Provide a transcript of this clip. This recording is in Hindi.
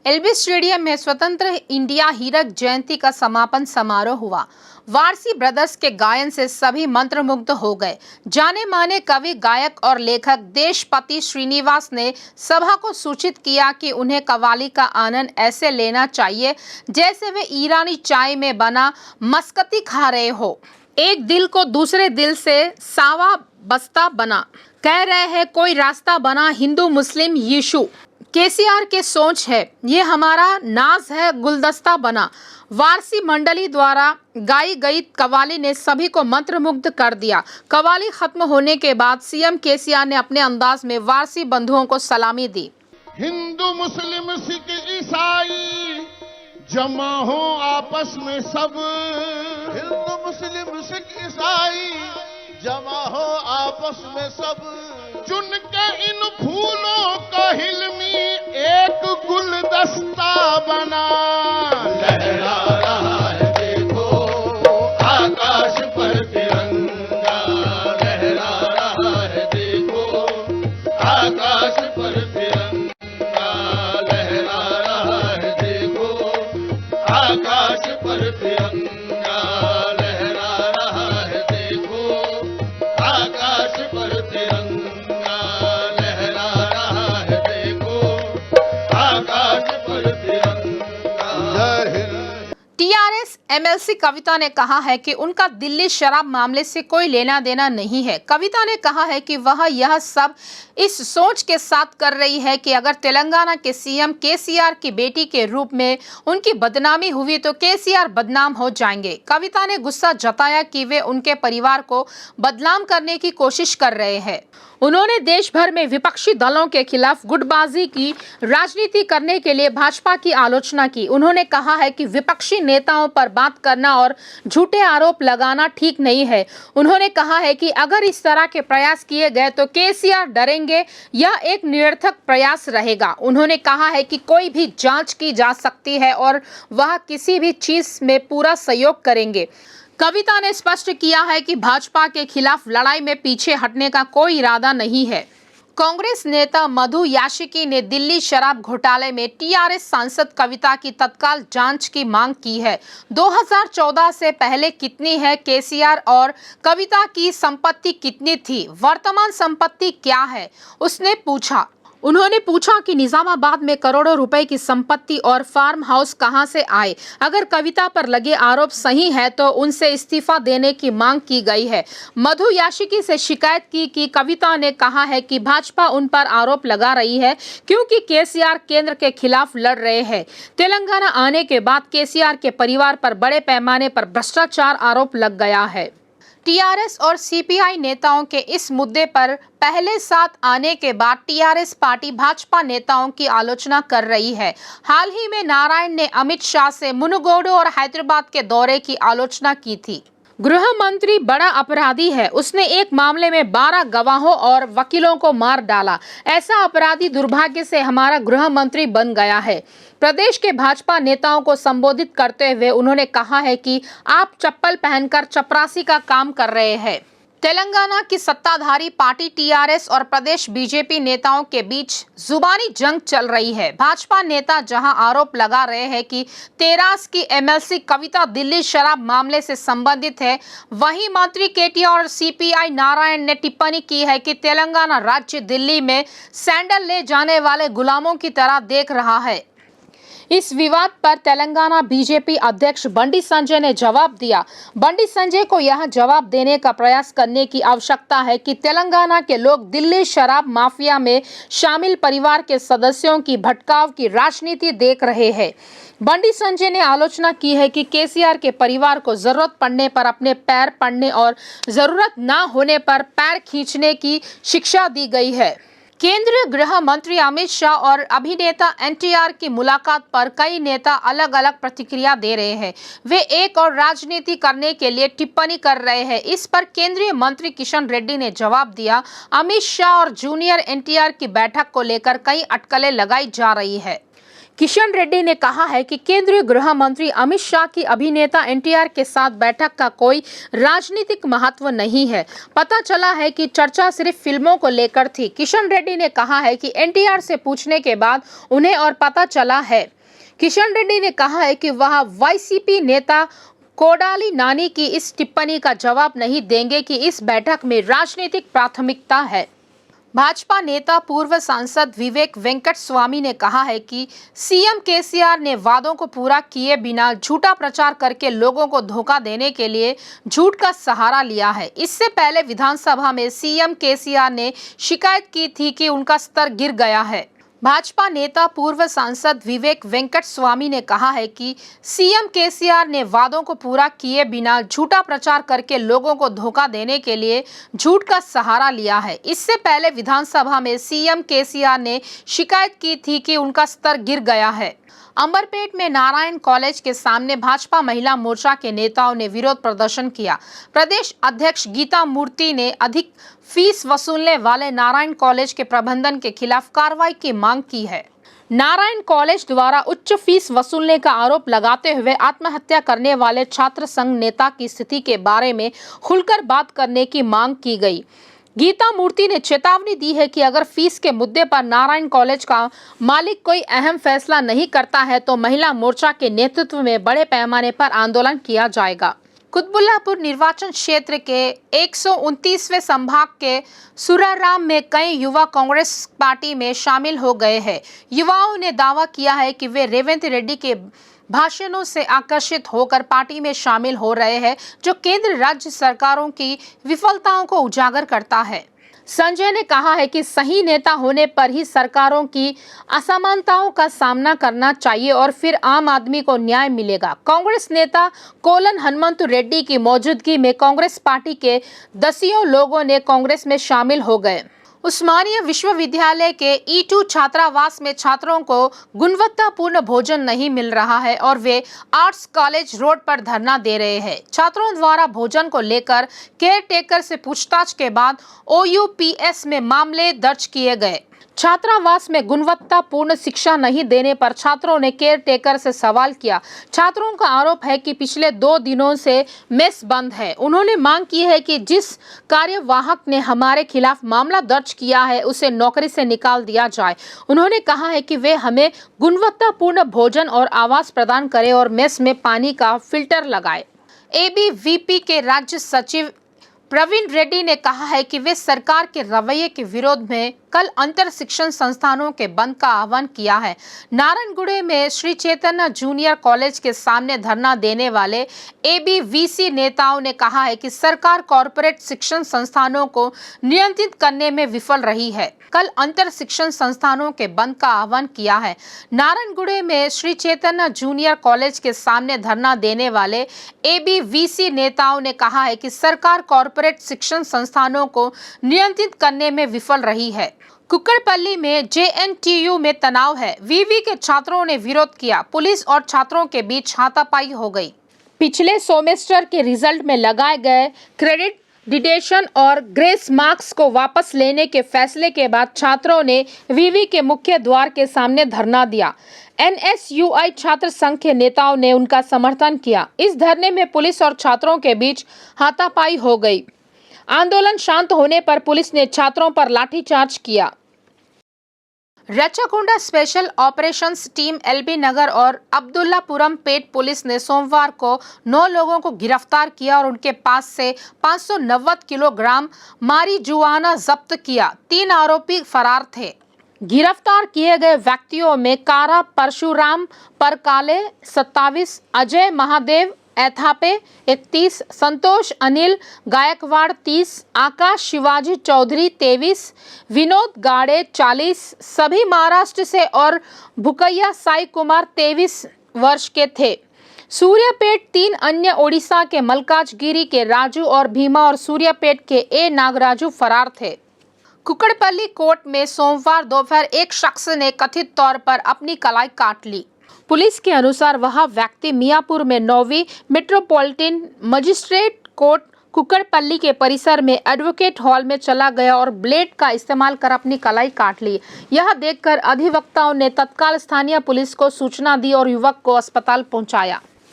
एलबी स्टेडियम में स्वतंत्र इंडिया हीरक जयंती का समापन समारोह हुआ। वारसी ब्रदर्स के गायन से सभी मंत्रमुग्ध हो गए। जाने माने कवि, गायक और लेखक देशपति श्रीनिवास ने सभा को सूचित किया कि उन्हें कव्वाली का आनंद ऐसे लेना चाहिए जैसे वे ईरानी चाय में बना मस्कती खा रहे हो। एक दिल को दूसरे दिल से सावा बस्ता बना, कह रहे हैं कोई रास्ता बना, हिंदू मुस्लिम यीशु। केसीआर के सोच है, ये हमारा नाज है, गुलदस्ता बना। वारसी मंडली द्वारा गाई गई कव्वाली ने सभी को मंत्रमुग्ध कर दिया। कव्वाली खत्म होने के बाद सीएम केसीआर ने अपने अंदाज में वारसी बंधुओं को सलामी दी। हिंदू मुस्लिम सिख ईसाई जमा हो आपस में सब, हिंदू मुस्लिम सिख ईसाई जमा हो आपस में सब। चुन के इन फूलों का हिलमी एक गुलदस्ता बना, लहरा रहा है देखो आकाश पर तिरंगा, लहरा रहा है देखो आकाश पर तिरंगा, लहरा रहा है देखो आकाश पर तिरंगा, लहरा रहा है देखो आकाश पर तिरंगा, लहरा रहा है देखो आकाश पर तिरंगा। जय हिंद। टीआरएस एमएलसी कविता ने कहा है कि उनका दिल्ली शराब मामले से कोई लेना देना नहीं है। कविता ने कहा है कि वह यह सब इस सोच के साथ कर रही है कि अगर तेलंगाना के सीएम केसीआर की बेटी के रूप में उनकी बदनामी हुई तो केसीआर बदनाम हो जाएंगे। कविता ने गुस्सा जताया कि वे उनके परिवार को बदनाम करने की कोशिश कर रहे हैं। उन्होंने देश भर में विपक्षी दलों के खिलाफ गुटबाजी की राजनीति करने के लिए भाजपा की आलोचना की। उन्होंने कहा है कि विपक्षी नेताओं पर बात करना और झूठे आरोप लगाना ठीक नहीं है। उन्होंने कहा है कि अगर इस तरह के प्रयास किए गए तो केसीआर डरेंगे, यह एक निरर्थक प्रयास रहेगा। उन्होंने कहा है कि कोई भी जांच की जा सकती है और वह किसी भी चीज में पूरा सहयोग करेंगे। कविता ने स्पष्ट किया है कि भाजपा के खिलाफ लड़ाई में पीछे हटने का कोई इरादा नहीं है। कांग्रेस नेता मधु याशिकी ने दिल्ली शराब घोटाले में टीआरएस सांसद कविता की तत्काल जांच की मांग की है। 2014 से पहले कितनी है केसीआर और कविता की संपत्ति कितनी थी, वर्तमान संपत्ति क्या है, उसने पूछा। उन्होंने पूछा कि निजामाबाद में करोड़ों रुपए की संपत्ति और फार्म हाउस कहां से आए। अगर कविता पर लगे आरोप सही है तो उनसे इस्तीफा देने की मांग की गई है। मधु याशिकी से शिकायत की कि कविता ने कहा है कि भाजपा उन पर आरोप लगा रही है क्योंकि केसीआर केंद्र के खिलाफ लड़ रहे हैं। तेलंगाना आने के बाद केसीआर के परिवार पर बड़े पैमाने पर भ्रष्टाचार आरोप लग गया है। टीआरएस और सीपीआई नेताओं के इस मुद्दे पर पहले साथ आने के बाद टीआरएस पार्टी भाजपा नेताओं की आलोचना कर रही है। हाल ही में नारायण ने अमित शाह से मुनुगोडु और हैदराबाद के दौरे की आलोचना की थी। गृह मंत्री बड़ा अपराधी है, उसने एक मामले में 12 गवाहों और वकीलों को मार डाला। ऐसा अपराधी दुर्भाग्य से हमारा गृह मंत्री बन गया है। प्रदेश के भाजपा नेताओं को संबोधित करते हुए उन्होंने कहा है कि आप चप्पल पहनकर चपरासी का काम कर रहे हैं। तेलंगाना की सत्ताधारी पार्टी टीआरएस और प्रदेश बीजेपी नेताओं के बीच जुबानी जंग चल रही है। भाजपा नेता जहां आरोप लगा रहे हैं कि तेरास की एमएलसी कविता दिल्ली शराब मामले से संबंधित है, वहीं मंत्री केटीआर और सीपीआई नारायण ने टिप्पणी की है कि तेलंगाना राज्य दिल्ली में सैंडल ले जाने वाले गुलामों की तरह देख रहा है। इस विवाद पर तेलंगाना बीजेपी अध्यक्ष बंडी संजय ने जवाब दिया। बंडी संजय को यह जवाब देने का प्रयास करने की आवश्यकता है कि तेलंगाना के लोग दिल्ली शराब माफिया में शामिल परिवार के सदस्यों की भटकाव की राजनीति देख रहे हैं। बंडी संजय ने आलोचना की है कि केसीआर के परिवार को जरूरत पड़ने पर अपने पैर पड़ने और जरूरत न होने पर पैर खींचने की शिक्षा दी गई है। केंद्रीय गृह मंत्री अमित शाह और अभिनेता एनटीआर की मुलाकात पर कई नेता अलग अलग प्रतिक्रिया दे रहे हैं। वे एक और राजनीति करने के लिए टिप्पणी कर रहे हैं। इस पर केंद्रीय मंत्री किशन रेड्डी ने जवाब दिया। अमित शाह और जूनियर एनटीआर की बैठक को लेकर कई अटकलें लगाई जा रही है। किशन रेड्डी ने कहा है कि केंद्रीय गृह मंत्री अमित शाह की अभिनेता एनटीआर के साथ बैठक का कोई राजनीतिक महत्व नहीं है। पता चला है कि चर्चा सिर्फ फिल्मों को लेकर थी। किशन रेड्डी ने कहा है कि एनटीआर से पूछने के बाद उन्हें और पता चला है। किशन रेड्डी ने कहा है कि वह वाईसीपी नेता कोडाली नानी की इस टिप्पणी का जवाब नहीं देंगे कि इस बैठक में राजनीतिक प्राथमिकता है। भाजपा नेता पूर्व सांसद विवेक वेंकट स्वामी ने कहा है कि सीएम केसीआर ने वादों को पूरा किए बिना झूठा प्रचार करके लोगों को धोखा देने के लिए झूठ का सहारा लिया है। इससे पहले विधानसभा में सीएम केसीआर ने शिकायत की थी कि उनका स्तर गिर गया है। भाजपा नेता पूर्व सांसद विवेक वेंकट स्वामी ने कहा है कि सीएम केसीआर ने वादों को पूरा किए बिना झूठा प्रचार करके लोगों को धोखा देने के लिए झूठ का सहारा लिया है। इससे पहले विधानसभा में सीएम केसीआर ने शिकायत की थी कि उनका स्तर गिर गया है। अंबरपेट में नारायण कॉलेज के सामने भाजपा महिला मोर्चा के नेताओं ने विरोध प्रदर्शन किया। प्रदेश अध्यक्ष गीता मूर्ति ने अधिक फीस वसूलने वाले नारायण कॉलेज के प्रबंधन के खिलाफ कार्रवाई की मांग की है। नारायण कॉलेज द्वारा उच्च फीस वसूलने का आरोप लगाते हुए आत्महत्या करने वाले छात्र संघ नेता की स्थिति के बारे में खुलकर बात करने की मांग की गई। गीता मूर्ति ने चेतावनी दी है कि अगर फीस के मुद्दे पर नारायण कॉलेज का मालिक कोई अहम फैसला नहीं करता है तो महिला मोर्चा के नेतृत्व में बड़े पैमाने पर आंदोलन किया जाएगा। कुतबुल्लापुर निर्वाचन क्षेत्र के 129वें संभाग के सुराराम में कई युवा कांग्रेस पार्टी में शामिल हो गए हैं। युवाओं ने दावा किया है कि वे रेवंत रेड्डी के भाषणों से आकर्षित होकर पार्टी में शामिल हो रहे हैं, जो केंद्र राज्य सरकारों की विफलताओं को उजागर करता है। संजय ने कहा है कि सही नेता होने पर ही सरकारों की असमानताओं का सामना करना चाहिए और फिर आम आदमी को न्याय मिलेगा। कांग्रेस नेता कोलन हनुमंतु रेड्डी की मौजूदगी में कांग्रेस पार्टी के दसियों लोगों ने कांग्रेस में शामिल हो गए। उस्मानिया विश्वविद्यालय के E2 छात्रावास में छात्रों को गुणवत्तापूर्ण भोजन नहीं मिल रहा है और वे आर्ट्स कॉलेज रोड पर धरना दे रहे हैं। छात्रों द्वारा भोजन को लेकर केयर टेकर से पूछताछ के बाद OUPS में मामले दर्ज किए गए। छात्रावास में गुणवत्तापूर्ण शिक्षा नहीं देने पर छात्रों ने केयर टेकर से सवाल किया। छात्रों का आरोप है कि पिछले 2 दिनों से मेस बंद है। उन्होंने मांग की है कि जिस कार्यवाहक ने हमारे खिलाफ मामला दर्ज किया है उसे नौकरी से निकाल दिया जाए। उन्होंने कहा है कि वे हमें गुणवत्तापूर्ण भोजन और आवास प्रदान करें और मेस में पानी का फिल्टर लगाए। ABVP के राज्य सचिव प्रवीण रेड्डी ने कहा है कि वे सरकार के रवैये के विरोध में कल अंतर शिक्षण संस्थानों के बंद का आह्वान किया है। नारायणगुड़े में श्री चैतन्य जूनियर कॉलेज के सामने धरना देने वाले ABVC नेताओं ने कहा है कि सरकार कॉरपोरेट शिक्षण संस्थानों को नियंत्रित करने में विफल रही है। कल अंतर शिक्षण संस्थानों के बंद का आह्वान किया है। नारायणगुड़े में श्री चैतन्य जूनियर कॉलेज के सामने धरना देने वाले ABVC नेताओं ने कहा है कि सरकार कॉरपोरेट शिक्षण संस्थानों को नियंत्रित करने में विफल रही है। कुक्कड़पल्ली में JNTU में तनाव है। VV के छात्रों ने विरोध किया। पुलिस और छात्रों के बीच हाथापाई हो गई। पिछले सेमेस्टर के रिजल्ट में लगाए गए क्रेडिट डिटेशन और ग्रेस मार्क्स को वापस लेने के फैसले के बाद छात्रों ने VV के मुख्य द्वार के सामने धरना दिया। NSUI छात्र संघ के नेताओं ने उनका समर्थन किया। इस धरने में पुलिस और छात्रों के बीच हाथापाई हो गई। आंदोलन शांत होने पर पुलिस ने छात्रों पर लाठीचार्ज किया। Rachakonda special operations team LB नगर और अब्दुल्लापुरम पेट पुलिस ने सोमवार को 9 लोगों को गिरफ्तार किया और उनके पास से 590 किलोग्राम मारिजुआना जब्त किया। 3 आरोपी फरार थे। गिरफ्तार किए गए व्यक्तियों में कारा परशुराम परकाले 27, अजय महादेव एथापे 31, संतोष अनिल गायकवाड़ 30, आकाश शिवाजी चौधरी 23, विनोद गाड़े 40 सभी महाराष्ट्र से और भुकैया साई कुमार 23 वर्ष के थे। सूर्यापेट 3 अन्य ओडिशा के मलकाजगिरी के राजू और भीमा और सूर्यापेट के A नागराजू फरार थे। कुक्कड़पल्ली कोर्ट में सोमवार दोपहर एक शख्स ने कथित तौर पर अपनी कलाई काट ली। पुलिस के अनुसार वह व्यक्ति मियापुर में 9वीं मेट्रोपॉलिटन मजिस्ट्रेट कोर्ट कुकड़पल्ली के परिसर में एडवोकेट हॉल में चला गया और ब्लेड का इस्तेमाल कर अपनी कलाई काट ली। यह देखकर अधिवक्ताओं ने तत्काल स्थानीय पुलिस को सूचना दी और युवक को अस्पताल पहुंचाया।